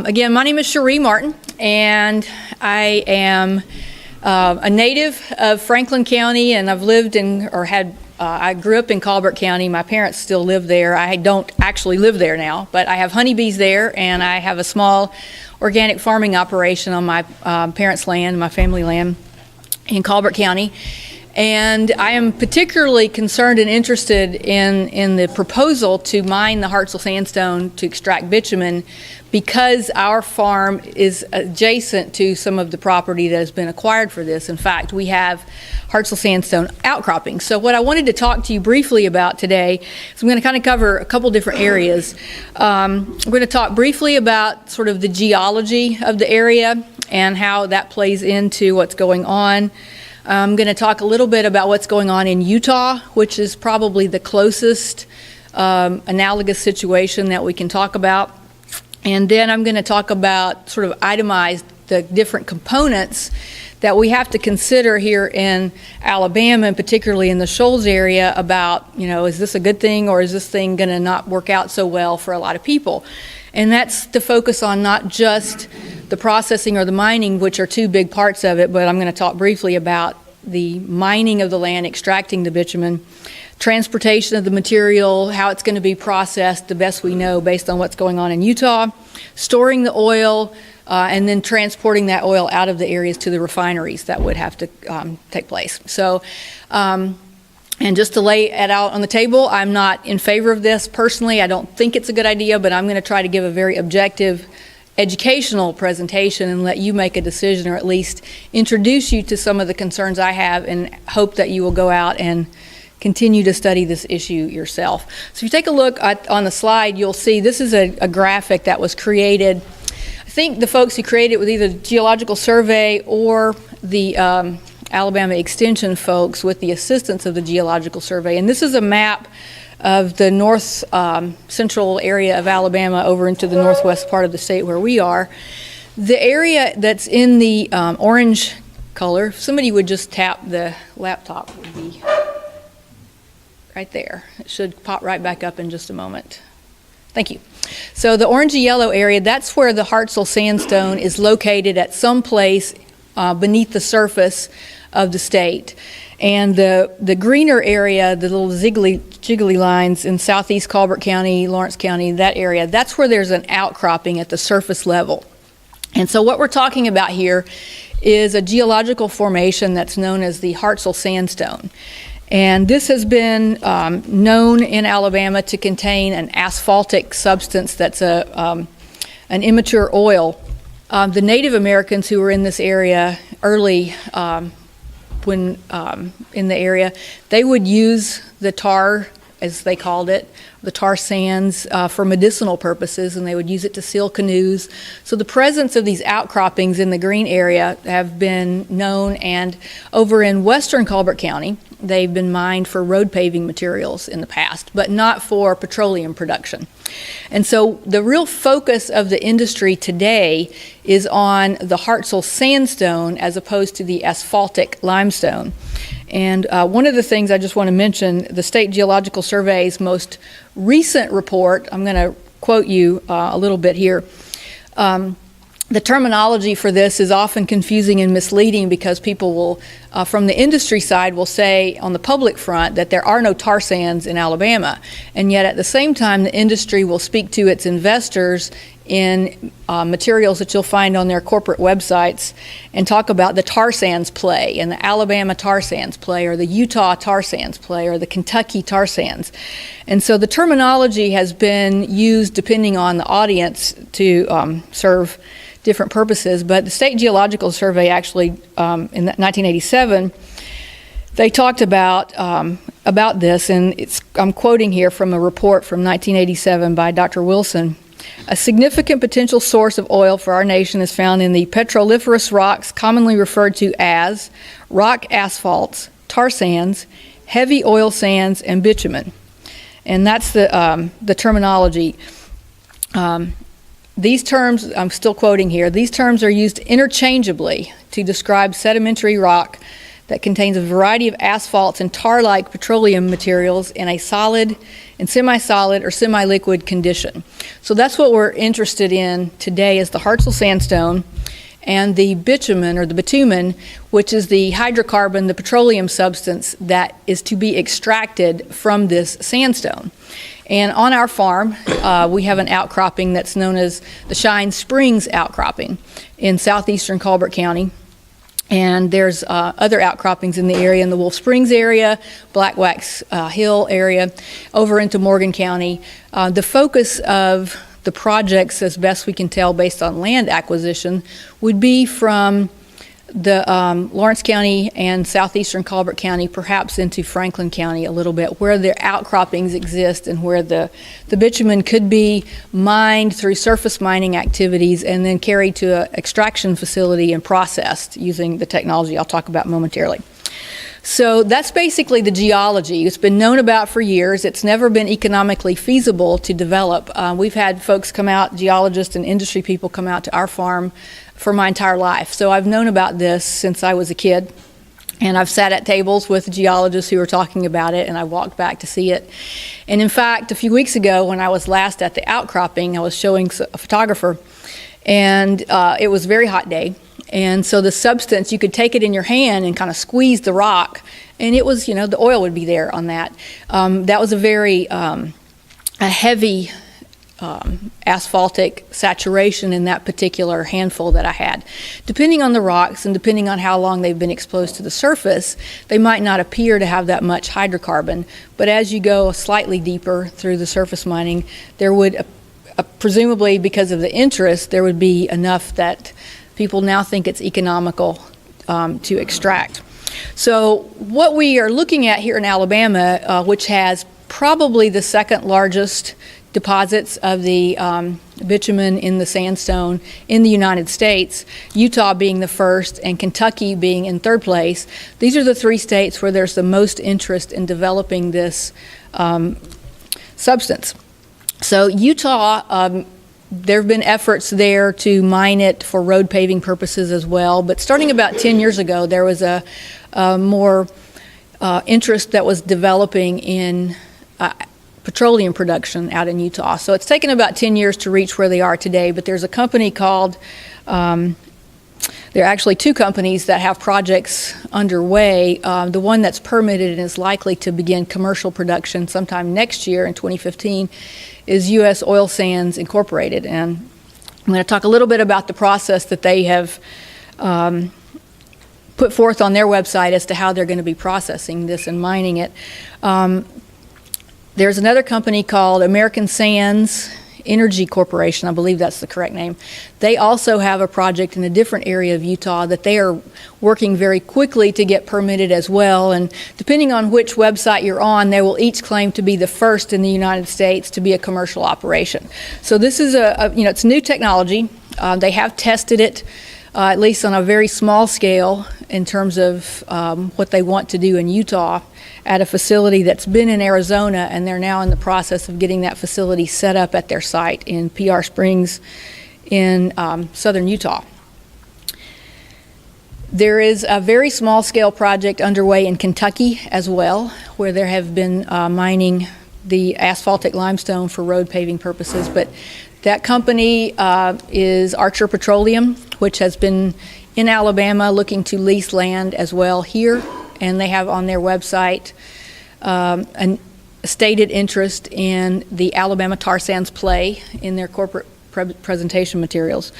Again, my name is Cherie Martin, and I am a native of Franklin County, and I've lived in, I grew up in Colbert County. My parents still live there. I don't actually live there now, but I have honeybees there, and I have a small organic farming operation on my parents' land, my family land in Colbert County. And I am particularly concerned and interested in the proposal to mine the Hartselle sandstone to extract bitumen, because our farm is adjacent to some of the property that has been acquired for this. In fact, we have Hartselle sandstone outcropping. So what I wanted to talk to you briefly about today is I'm going to kind of cover a couple different areas. We're going to talk briefly about sort of the geology of the area and how that plays into what's going on. I'm going to talk a little bit about what's going on in Utah, which is probably the closest analogous situation that we can talk about. And then I'm going to talk about sort of itemize the different components that we have to consider here in Alabama, and particularly in the Shoals area, about, is this a good thing, or is this thing going to not work out so well for a lot of people? And that's to focus on not just the processing or the mining, which are two big parts of it, but I'm going to talk briefly about the mining of the land, extracting the bitumen, transportation of the material, how it's going to be processed the best we know based on what's going on in Utah, storing the oil, and then transporting that oil out of the areas to the refineries that would have to take place. So, and just to lay it out on the table, I'm not in favor of this personally. I don't think it's a good idea, but I'm going to try to give a very objective educational presentation and let you make a decision, or at least introduce you to some of the concerns I have, and hope that you will go out and continue to study this issue yourself. So if you take a look on the slide, you'll see this is a graphic that was created. I think the folks who created it with either the Geological Survey or the Alabama Extension folks with the assistance of the Geological Survey. And this is a map of the north central area of Alabama over into the northwest part of the state where we are. The area that's in the orange color, if somebody would just tap the laptop, would be right there. It should pop right back up in just a moment. Thank you. So the orangey yellow area, that's where the Hartselle sandstone is located at some place beneath the surface of the state. And the greener area, the little jiggly lines in southeast Colbert County, Lawrence County, that area, that's where there's an outcropping at the surface level. And so what we're talking about here is a geological formation that's known as the Hartselle sandstone. And this has been known in Alabama to contain an asphaltic substance that's an immature oil. The Native Americans who were in this area early when in the area, they would use the tar, as they called it, the tar sands for medicinal purposes, and they would use it to seal canoes. So the presence of these outcroppings in the green area have been known, and over in western Colbert County, they've been mined for road paving materials in the past, but not for petroleum production. And so the real focus of the industry today is on the Hartselle sandstone as opposed to the asphaltic limestone. And one of the things I just want to mention, the State Geological Survey's most recent report, I'm going to quote you a little bit here. The terminology for this is often confusing and misleading, because people will, from the industry side, will say on the public front that there are no tar sands in Alabama. And yet at the same time, the industry will speak to its investors in materials that you'll find on their corporate websites and talk about the tar sands play, and the Alabama tar sands play, or the Utah tar sands play, or the Kentucky tar sands. And so the terminology has been used depending on the audience to serve different purposes. But the State Geological Survey actually, in 1987, they talked about this, and I'm quoting here from a report from 1987 by Dr. Wilson. A significant potential source of oil for our nation is found in the petroliferous rocks commonly referred to as rock asphalts, tar sands, heavy oil sands, and bitumen. And that's the terminology. These terms, I'm still quoting here, these terms are used interchangeably to describe sedimentary rock that contains a variety of asphalts and tar-like petroleum materials in a solid and semi-solid or semi-liquid condition. So that's what we're interested in today, is the Hartselle sandstone and the bitumen, which is the hydrocarbon, the petroleum substance that is to be extracted from this sandstone. And on our farm, we have an outcropping that's known as the Shine Springs outcropping in southeastern Colbert County. And there's other outcroppings in the area, in the Wolf Springs area, Black Wax Hill area, over into Morgan County. The focus of the projects, as best we can tell based on land acquisition, would be from the Lawrence County and southeastern Colbert County, perhaps into Franklin County a little bit, where the outcroppings exist and where the bitumen could be mined through surface mining activities and then carried to an extraction facility and processed using the technology I'll talk about momentarily. So that's basically the geology. It's been known about for years. It's never been economically feasible to develop. We've had folks come out, geologists and industry people come out to our farm for my entire life. So I've known about this since I was a kid, and I've sat at tables with geologists who were talking about it, and I walked back to see it. And in fact, a few weeks ago when I was last at the outcropping, I was showing a photographer, and it was a very hot day. And so the substance, you could take it in your hand and kind of squeeze the rock, and it was, the oil would be there on that. That was a very a heavy asphaltic saturation in that particular handful that I had. Depending on the rocks and depending on how long they've been exposed to the surface, they might not appear to have that much hydrocarbon. But as you go slightly deeper through the surface mining, there would, presumably because of the interest, there would be enough that people now think it's economical to extract. So what we are looking at here in Alabama, which has probably the second largest deposits of the bitumen in the sandstone in the United States, Utah being the first and Kentucky being in third place. These are the three states where there's the most interest in developing this substance. So Utah, there have been efforts there to mine it for road paving purposes as well, but starting about 10 years ago, there was a more interest that was developing in petroleum production out in Utah. So it's taken about 10 years to reach where they are today, but there's a company called, there are actually two companies that have projects underway. The one that's permitted and is likely to begin commercial production sometime next year in 2015 is U.S. Oil Sands Incorporated. And I'm going to talk a little bit about the process that they have put forth on their website as to how they're going to be processing this and mining it. There's another company called American Sands Energy Corporation, I believe that's the correct name. They also have a project in a different area of Utah that they are working very quickly to get permitted as well. And depending on which website you're on, they will each claim to be the first in the United States to be a commercial operation. So this is it's new technology. They have tested it, at least on a very small scale in terms of what they want to do in Utah at a facility that's been in Arizona, and they're now in the process of getting that facility set up at their site in PR Springs in southern Utah. There is a very small scale project underway in Kentucky as well, where there have been mining the asphaltic limestone for road paving purposes, but that company is Archer Petroleum, which has been in Alabama looking to lease land as well here, and they have on their website a stated interest in the Alabama tar sands play in their corporate presentation materials.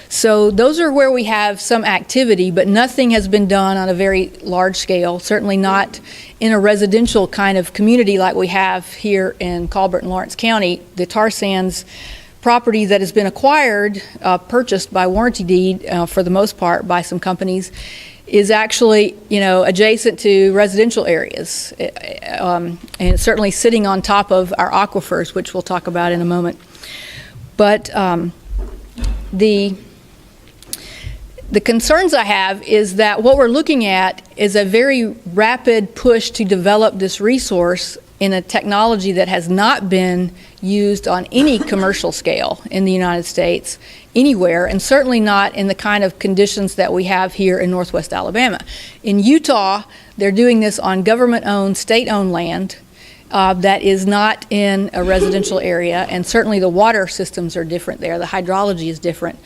So those are where we have some activity, but nothing has been done on a very large scale, certainly not in a residential kind of community like we have here in Colbert and Lawrence County. The tar sands property that has been acquired, purchased by warranty deed for the most part by some companies, is actually, adjacent to residential areas, and it's certainly sitting on top of our aquifers, which we'll talk about in a moment. But the concerns I have is that what we're looking at is a very rapid push to develop this resource in a technology that has not been used on any commercial scale in the United States anywhere, and certainly not in the kind of conditions that we have here in Northwest Alabama. In Utah, they're doing this on government-owned, state-owned land that is not in a residential area, and certainly the water systems are different there. The hydrology is different.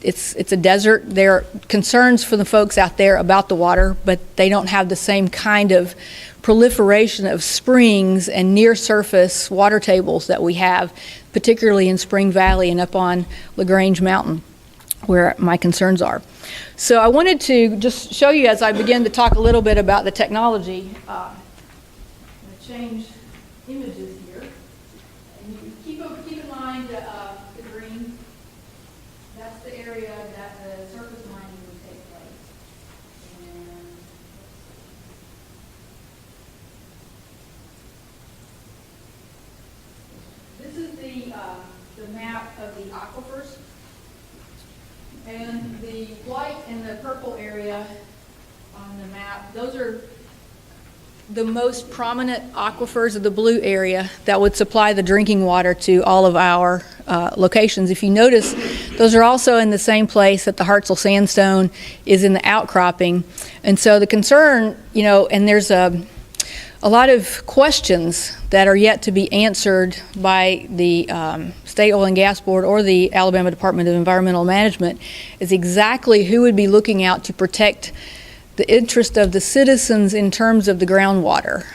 It's a desert. There are concerns for the folks out there about the water, but they don't have the same kind of proliferation of springs and near-surface water tables that we have, particularly in Spring Valley and up on LaGrange Mountain, where my concerns are. So I wanted to just show you, as I begin to talk a little bit about the technology, I'm going to change images here. And you keep in mind the green. That's the area that the surface mining would take place. And this is the map of the aquifers. And the white and the purple area on the map, those are the most prominent aquifers of the blue area that would supply the drinking water to all of our locations. If you notice, those are also in the same place that the Hartselle sandstone is in the outcropping. And so the concern, and there's a lot of questions that are yet to be answered by the State Oil and Gas Board or the Alabama Department of Environmental Management, is exactly who would be looking out to protect the interest of the citizens in terms of the groundwater.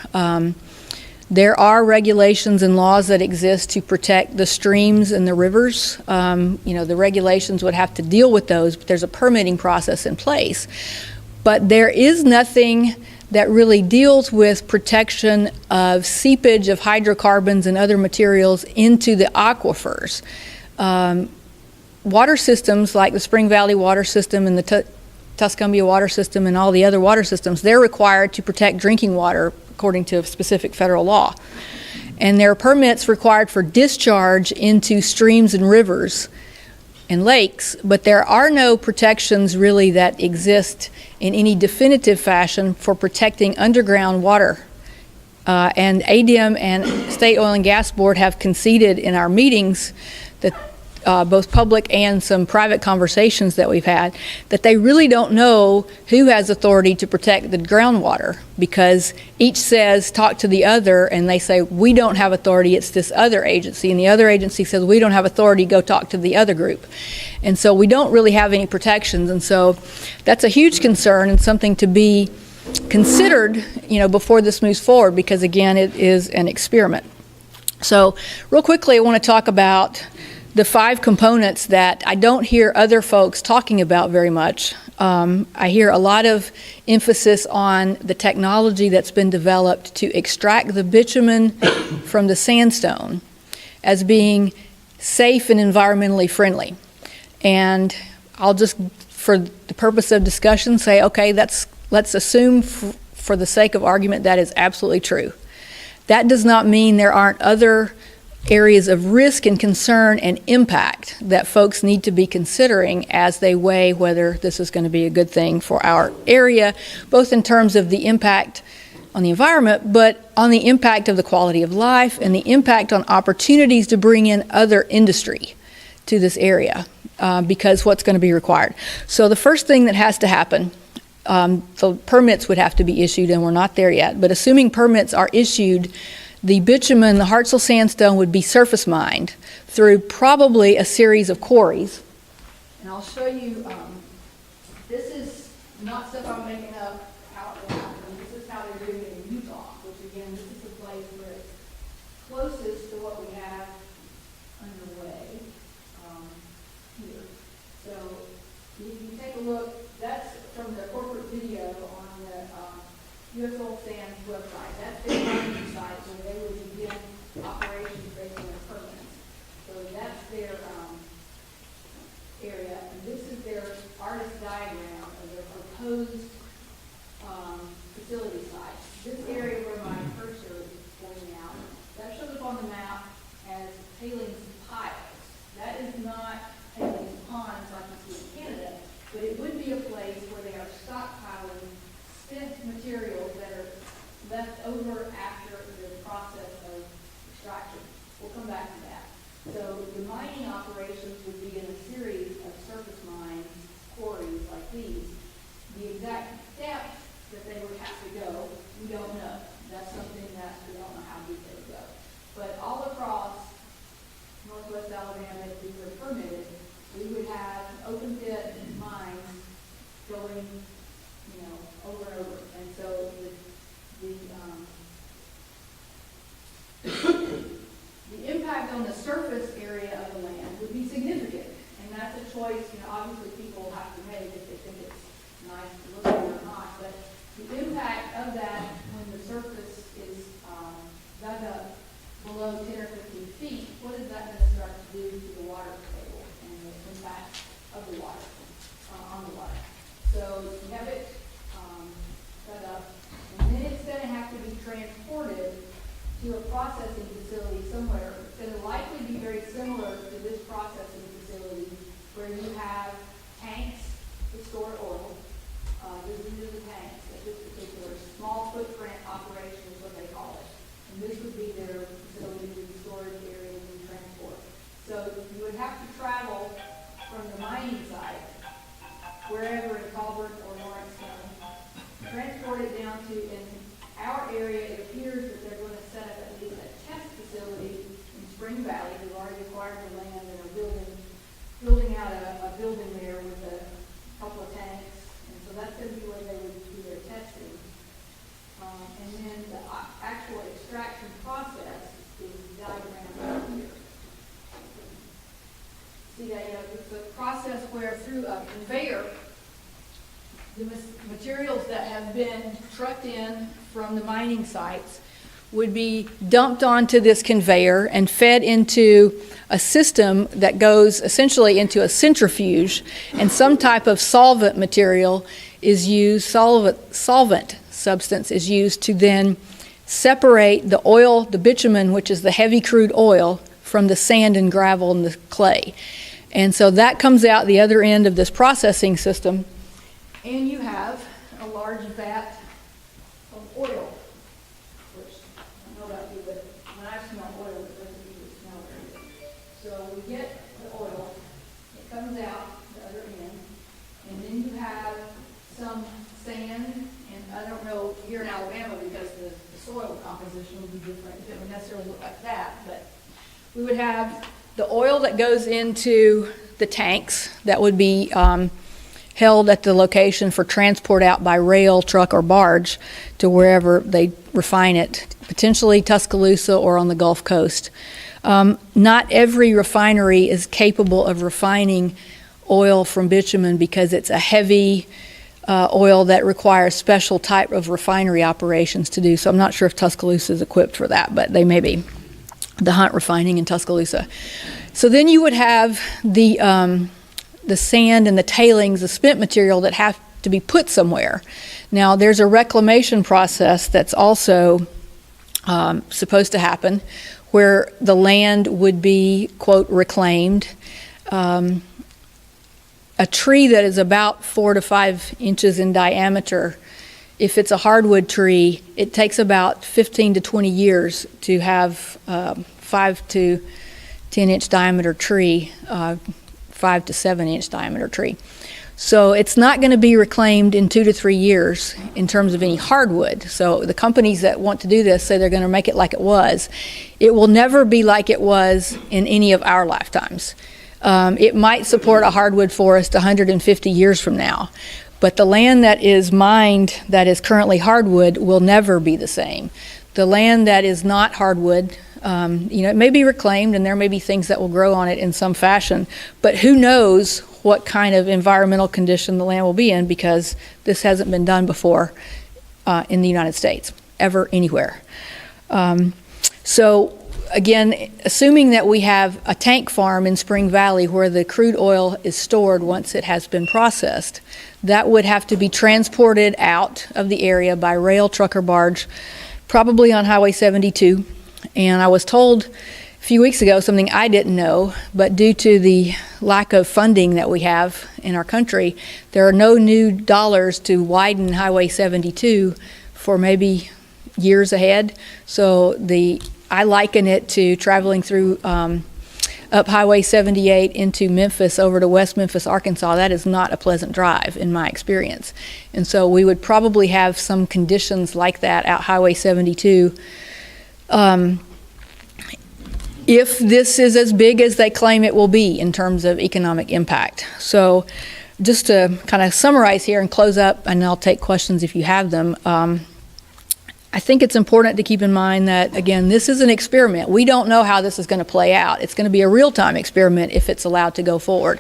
There are regulations and laws that exist to protect the streams and the rivers. The regulations would have to deal with those, but there's a permitting process in place. But there is nothing that really deals with protection of seepage of hydrocarbons and other materials into the aquifers. Water systems like the Spring Valley water system and the Tuscumbia water system and all the other water systems, they're required to protect drinking water according to a specific federal law. And there are permits required for discharge into streams and rivers and lakes, but there are no protections really that exist in any definitive fashion for protecting underground water. And ADM and State Oil and Gas Board have conceded in our meetings that both public and some private conversations that we've had, that they really don't know who has authority to protect the groundwater, because each says talk to the other, and they say we don't have authority, it's this other agency, and the other agency says we don't have authority, go talk to the other group. And so we don't really have any protections, and so that's a huge concern and something to be considered, before this moves forward, because again, it is an experiment. So real quickly, I want to talk about the 5 components that I don't hear other folks talking about very much. I hear a lot of emphasis on the technology that's been developed to extract the bitumen from the sandstone as being safe and environmentally friendly. And I'll just, for the purpose of discussion, say, okay, let's assume for the sake of argument that is absolutely true. That does not mean there aren't other areas of risk and concern and impact that folks need to be considering as they weigh whether this is going to be a good thing for our area, both in terms of the impact on the environment, but on the impact of the quality of life and the impact on opportunities to bring in other industry to this area, because what's going to be required. So the first thing that has to happen, the permits would have to be issued, and we're not there yet, but assuming permits are issued, the bitumen, the Hartselle sandstone, would be surface mined through probably a series of quarries. And I'll show you, this is not stuff I'm making up out in the mountain. This is how they're doing it in Utah, which again, this is the place where it's closest to what we have underway here. So if you take a look, that's from the corporate video on the U.S. Oil Sands website. That's their mining site, so they would begin operations based on their permits. So that's their area, and this is their artist diagram of their proposed facility site. This area where my cursor is pointing out, that shows up on the map as tailings piles. That is not tailings ponds like you see in Canada, but it would be a place where they are stockpiling spent materials that are left over after The exact depth that they would have to go, we don't know. That's something that we don't know how deep they would go. But all across northwest Alabama, if we were permitted, we would have open pit mines going, over and over. And so the impact on the surface area of the land would be significant. And that's a choice, obviously people have to make if they think it's nice to look at or not. But the impact of that when the surface is dug up below 10 or 15 feet, what is that going to start to do to the water table and the impact of the water on the water? So you have it dug up, and then it's going to have to be transported to a processing facility somewhere. It's going to likely be very similar to this processing facility where you have tanks to store oil. These are the tanks at this particular small footprint operation is what they call it. And this would be their facility, the storage area and transport. So you would have to travel from the mining site, wherever in Colbert or Lawrence County, transport it down to, in our area, it appears that they're going to set up at least a test facility in Spring Valley. They've already acquired the land and are building out a building there with a couple of tanks. And so that's going to be where they would do their testing. And then the actual extraction process is diagrammed right here. See that, it's a process where through a conveyor, the materials that have been trucked in from the mining sites would be dumped onto this conveyor and fed into a system that goes essentially into a centrifuge, and some type of solvent material is used, solvent substance is used to then separate the oil, the bitumen, which is the heavy crude oil, from the sand and gravel and the clay. And so that comes out the other end of this processing system, and you have a large vat of oil, which I don't know about you, but when I smell oil, it doesn't usually smell very good. So we get the oil, it comes out the other end, and then you have some sand, and I don't know here in Alabama because the soil composition would be different if it would necessarily look like that, but we would have the oil that goes into the tanks that would be held at the location for transport out by rail, truck, or barge to wherever they refine it, potentially Tuscaloosa or on the Gulf Coast. Not every refinery is capable of refining oil from bitumen because it's a heavy oil that requires special type of refinery operations to do. So I'm not sure if Tuscaloosa is equipped for that, but they may be. The Hunt refining in Tuscaloosa. So then you would have the sand and the tailings, the spent material that have to be put somewhere. Now there's a reclamation process that's also supposed to happen where the land would be, quote, reclaimed. A tree that is about 4 to 5 inches in diameter, if it's a hardwood tree, it takes about 15 to 20 years to have 5 to 10 inch diameter tree, 5 to 7 inch diameter tree. So it's not going to be reclaimed in 2 to 3 years in terms of any hardwood. So the companies that want to do this say they're going to make it like it was. It will never be like it was in any of our lifetimes. It might support a hardwood forest 150 years from now. But the land that is mined that is currently hardwood will never be the same. The land that is not hardwood, it may be reclaimed and there may be things that will grow on it in some fashion, but who knows what kind of environmental condition the land will be in because this hasn't been done before in the United States, ever, anywhere. So again, assuming that we have a tank farm in Spring Valley where the crude oil is stored once it has been processed, that would have to be transported out of the area by rail, truck, or barge, probably on Highway 72. And I was told a few weeks ago something I didn't know, but due to the lack of funding that we have in our country, there are no new dollars to widen Highway 72 for maybe years ahead. So I liken it to traveling through up Highway 78 into Memphis over to West Memphis, Arkansas, that is not a pleasant drive in my experience. And so we would probably have some conditions like that out Highway 72. If this is as big as they claim it will be in terms of economic impact. So just to kind of summarize here and close up, and I'll take questions if you have them. I think it's important to keep in mind that, again, this is an experiment. We don't know how this is going to play out. It's going to be a real-time experiment if it's allowed to go forward.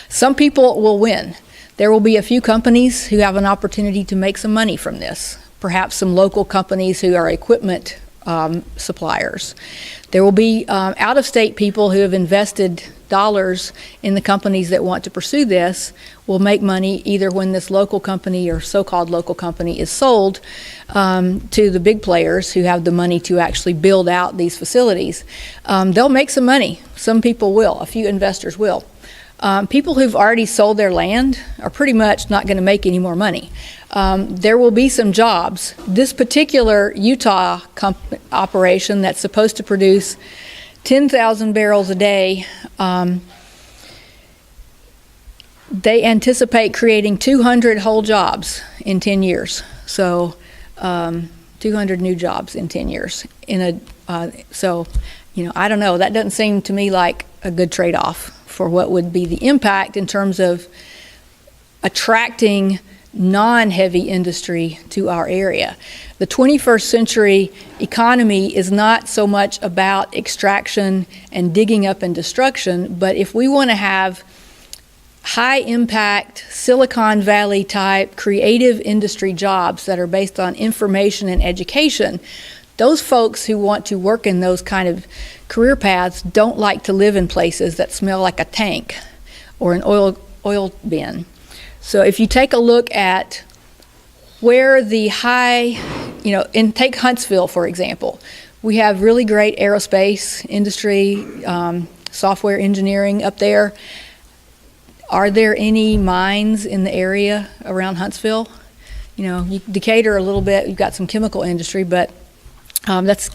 Some people will win. There will be a few companies who have an opportunity to make some money from this, perhaps some local companies who are equipment suppliers. There will be out-of-state people who have invested dollars in the companies that want to pursue this, will make money either when this local company or so-called local company is sold to the big players who have the money to actually build out these facilities. They'll make some money. Some people will. A few investors will. People who've already sold their land are pretty much not going to make any more money. There will be some jobs. This particular Utah operation that's supposed to produce 10,000 barrels a day, they anticipate creating 200 whole jobs in 10 years. So 200 new jobs in 10 years. So, I don't know. That doesn't seem to me like a good trade-off for what would be the impact in terms of attracting non-heavy industry to our area. The 21st century economy is not so much about extraction and digging up and destruction, but if we want to have high impact Silicon Valley type creative industry jobs that are based on information and education, those folks who want to work in those kind of career paths don't like to live in places that smell like a tank or an oil bin. So if you take a look at where the high, take Huntsville, for example, we have really great aerospace industry, software engineering up there. Are there any mines in the area around Huntsville? Decatur a little bit, you've got some chemical industry, but that's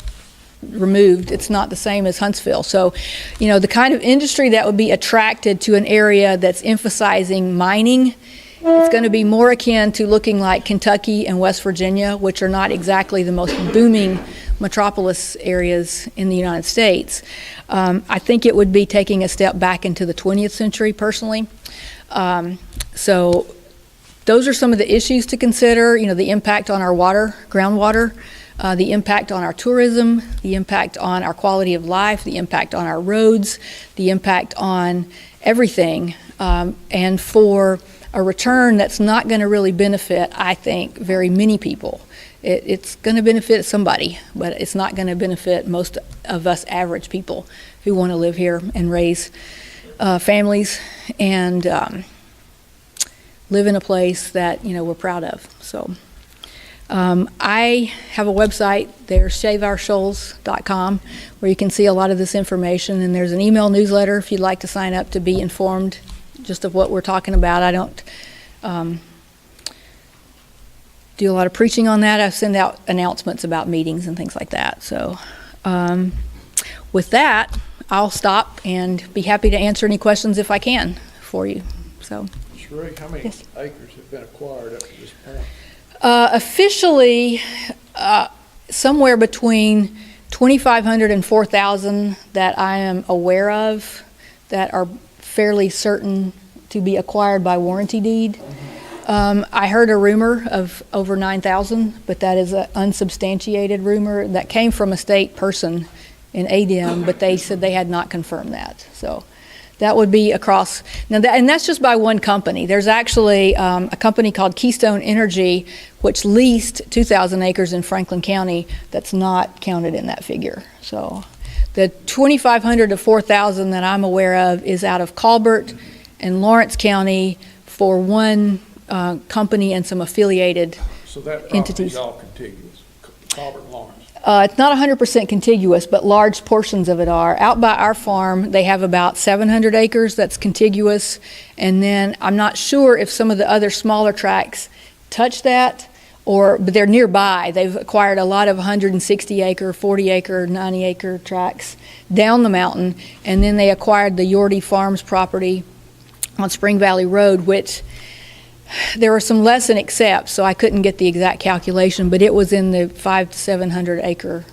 removed. It's not the same as Huntsville. So, the kind of industry that would be attracted to an area that's emphasizing mining, it's going to be more akin to looking like Kentucky and West Virginia, which are not exactly the most booming metropolis areas in the United States. I think it would be taking a step back into the 20th century, personally. So those are some of the issues to consider, the impact on our water, groundwater, the impact on our tourism, the impact on our quality of life, the impact on our roads, the impact on everything, and for a return that's not going to really benefit, I think, very many people. It's going to benefit somebody, but it's not going to benefit most of us average people who want to live here and raise families and live in a place that we're proud of. So I have a website there, shaveourshoals.com, where you can see a lot of this information, and there's an email newsletter if you'd like to sign up to be informed just of what we're talking about. I don't do a lot of preaching on that. I send out announcements about meetings and things like that. So with that, I'll stop and be happy to answer any questions if I can for you. So, Sheree, how many acres have been acquired up to this point? Officially, somewhere between 2,500 and 4,000 that I am aware of that are fairly certain to be acquired by warranty deed. I heard a rumor of over 9,000, but that is an unsubstantiated rumor that came from a state person in ADM, but they said they had not confirmed that. So that would be across. Now, and that's just by one company. There's actually a company called Keystone Energy, which leased 2,000 acres in Franklin County that's not counted in that figure. So the 2,500 to 4,000 that I'm aware of is out of Colbert and Lawrence County for one company and some affiliated so that entities. Is all contiguous, Colbert and Lawrence. It's not 100% contiguous, but large portions of it are. Out by our farm, they have about 700 acres that's contiguous, and then I'm not sure if some of the other smaller tracts touch that but they're nearby. They've acquired a lot of 160 acre, 40 acre, 90 acre tracts down the mountain, and then they acquired the Yorty Farms property on Spring Valley Road, which there were some less than accepts, so I couldn't get the exact calculation, but it was in the 500 to 700 acre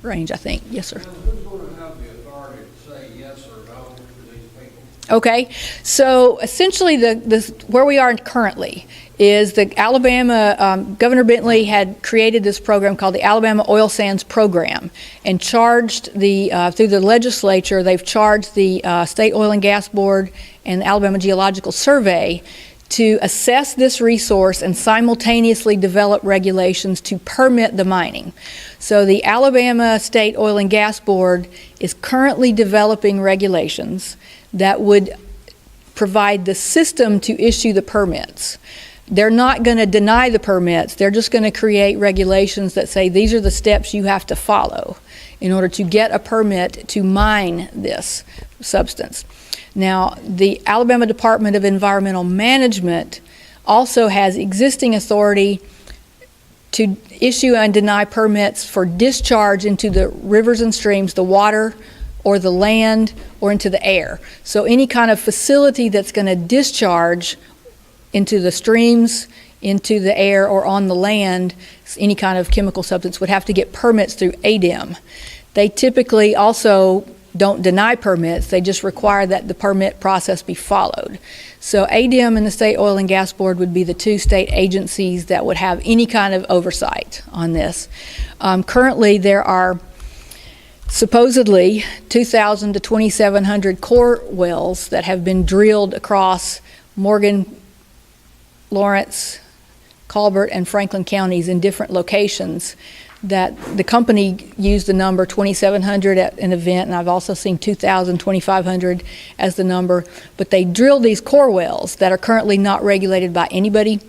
range, I think. Yes, sir. Who's going to have the authority to say yes or no to these people? Okay, so essentially where we are currently is the Alabama, Governor Bentley had created this program called the Alabama Oil Sands Program and charged through the legislature, they've charged the State Oil and Gas Board and the Alabama Geological Survey to assess this resource and simultaneously develop regulations to permit the mining. So the Alabama State Oil and Gas Board is currently developing regulations that would provide the system to issue the permits. They're not going to deny the permits, they're just going to create regulations that say these are the steps you have to follow in order to get a permit to mine this substance. Now, the Alabama Department of Environmental Management also has existing authority to issue and deny permits for discharge into the rivers and streams, the water or the land or into the air. So any kind of facility that's going to discharge into the streams, into the air, or on the land, any kind of chemical substance would have to get permits through ADEM. They typically also don't deny permits, they just require that the permit process be followed. So ADEM and the State Oil and Gas Board would be the two state agencies that would have any kind of oversight on this. Currently there are supposedly 2,000 to 2,700 core wells that have been drilled across Morgan, Lawrence, Colbert, and Franklin counties in different locations. That the company used the number 2,700 at an event, and I've also seen 2,000, 2,500 as the number, but they drilled these core wells that are currently not regulated by anybody,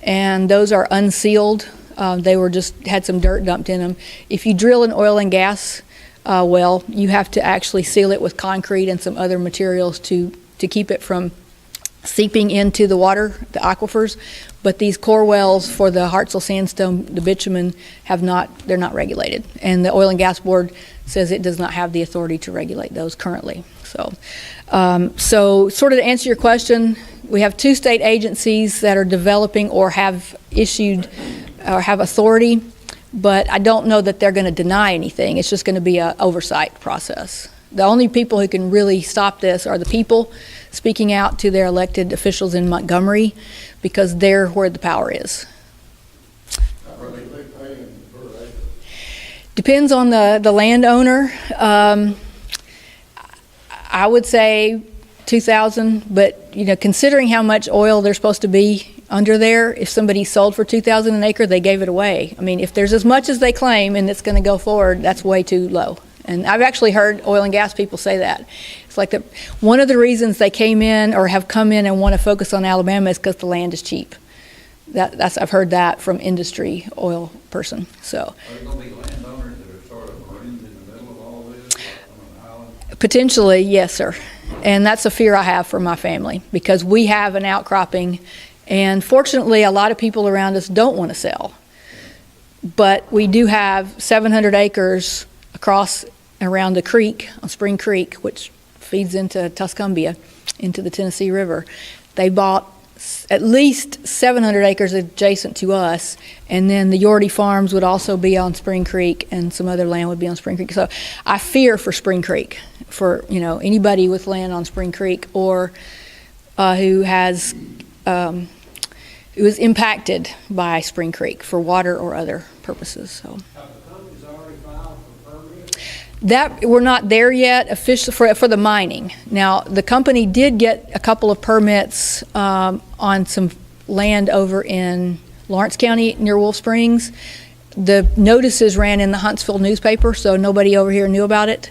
and those are unsealed. They were just had some dirt dumped in them. If you drill an oil and gas well, you have to actually seal it with concrete and some other materials to keep it from seeping into the water, the aquifers. But these core wells for the Hartselle sandstone, the bitumen, they're not regulated. And the Oil and Gas Board says it does not have the authority to regulate those currently. So sort of to answer your question, we have two state agencies that are developing or have issued or have authority, but I don't know that they're going to deny anything. It's just going to be an oversight process. The only people who can really stop this are the people speaking out to their elected officials in Montgomery, because they're where the power is. Depends on the landowner. I would say 2,000, but considering how much oil there's supposed to be under there, if somebody sold for 2,000 an acre, they gave it away. I mean, if there's as much as they claim and it's going to go forward, that's way too low. And I've actually heard oil and gas people say that. It's like one of the reasons they came in or have come in and want to focus on Alabama is because the land is cheap. I've heard that from industry oil person. So. Are there going to be landowners that are sort of marooned in the middle of all this, like on an island? Potentially, yes, sir. And that's a fear I have for my family, because we have an outcropping, and fortunately a lot of people around us don't want to sell. But we do have 700 acres across around the creek, on Spring Creek, which feeds into Tuscumbia, into the Tennessee River. They bought at least 700 acres adjacent to us, and then the Yorty Farms would also be on Spring Creek, and some other land would be on Spring Creek. So I fear for Spring Creek, for anybody with land on Spring Creek or who is impacted by Spring Creek for water or other purposes. So. That we're not there yet officially for the mining. Now, the company did get a couple of permits on some land over in Lawrence County near Wolf Springs. The notices ran in the Huntsville newspaper, so nobody over here knew about it.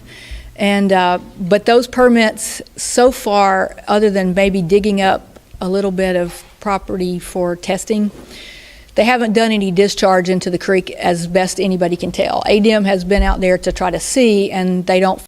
And but those permits so far, other than maybe digging up a little bit of property for testing, they haven't done any discharge into the creek as best anybody can tell. ADEM has been out there to try to see, and they don't